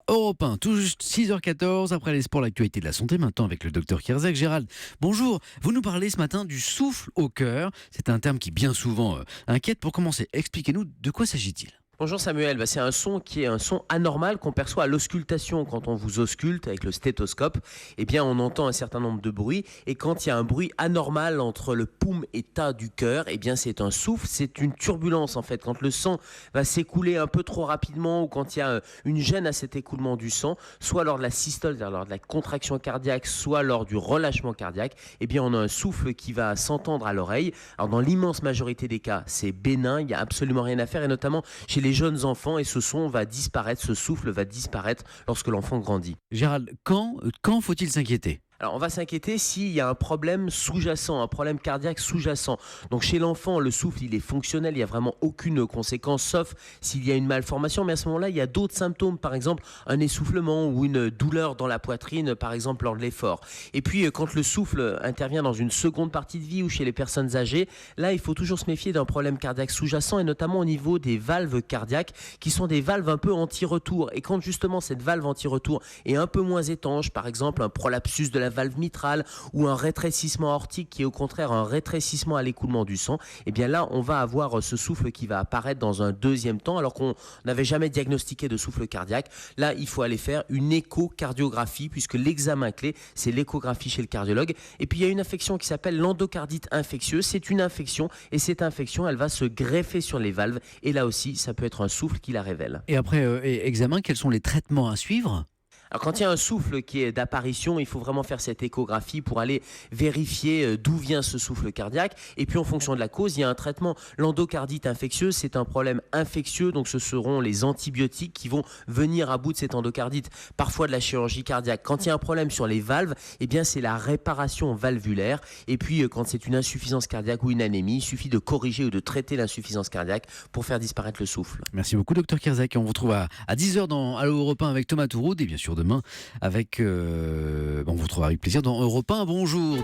Europe 1, tout juste 6h14, après les sports, l'actualité de la santé, maintenant avec le docteur Kierzek. Gérald, bonjour, vous nous parlez ce matin du souffle au cœur. C'est un terme qui bien souvent inquiète. Pour commencer, expliquez-nous de quoi s'agit-il ? Bonjour Samuel, c'est un son qui est un son anormal qu'on perçoit à l'auscultation. Quand on vous ausculte avec le stéthoscope, eh bien on entend un certain nombre de bruits, et quand il y a un bruit anormal entre le poum et tas du cœur, eh bien c'est un souffle, c'est une turbulence en fait. Quand le sang va s'écouler un peu trop rapidement, ou quand il y a une gêne à cet écoulement du sang, soit lors de la systole, c'est-à-dire lors de la contraction cardiaque, soit lors du relâchement cardiaque, eh bien on a un souffle qui va s'entendre à l'oreille. Alors dans l'immense majorité des cas, c'est bénin, il n'y a absolument rien à faire, et notamment chez les jeunes enfants, et ce son va disparaître, ce souffle va disparaître lorsque l'enfant grandit. Gérald, quand faut-il s'inquiéter ? Alors on va s'inquiéter s'il y a un problème sous-jacent, un problème cardiaque sous-jacent. Donc chez l'enfant, le souffle il est fonctionnel, il n'y a vraiment aucune conséquence, sauf s'il y a une malformation. Mais à ce moment-là, il y a d'autres symptômes, par exemple un essoufflement ou une douleur dans la poitrine, par exemple lors de l'effort. Et puis quand le souffle intervient dans une seconde partie de vie ou chez les personnes âgées, là il faut toujours se méfier d'un problème cardiaque sous-jacent, et notamment au niveau des valves cardiaques, qui sont des valves un peu anti-retour. Et quand justement cette valve anti-retour est un peu moins étanche, par exemple un prolapsus de la valve mitrale ou un rétrécissement aortique qui est au contraire un rétrécissement à l'écoulement du sang, et bien là on va avoir ce souffle qui va apparaître dans un deuxième temps, alors qu'on n'avait jamais diagnostiqué de souffle cardiaque. Là il faut aller faire une échocardiographie, puisque l'examen clé c'est l'échographie chez le cardiologue. Et puis il y a une infection qui s'appelle l'endocardite infectieuse. C'est une infection, et cette infection elle va se greffer sur les valves, et là aussi ça peut être un souffle qui la révèle. Et après examen, quels sont les traitements à suivre ? Alors quand il y a un souffle qui est d'apparition, il faut vraiment faire cette échographie pour aller vérifier d'où vient ce souffle cardiaque. Et puis en fonction de la cause, il y a un traitement. L'endocardite infectieuse, c'est un problème infectieux, donc ce seront les antibiotiques qui vont venir à bout de cette endocardite, parfois de la chirurgie cardiaque. Quand il y a un problème sur les valves, eh bien c'est la réparation valvulaire. Et puis quand c'est une insuffisance cardiaque ou une anémie, il suffit de corriger ou de traiter l'insuffisance cardiaque pour faire disparaître le souffle. Merci beaucoup, docteur Kierzek. On vous retrouve à 10h dans Allo Europe 1 avec Thomas Touroud, et bien sûr demain avec on vous retrouvera avec plaisir dans Europe 1. Bonjour.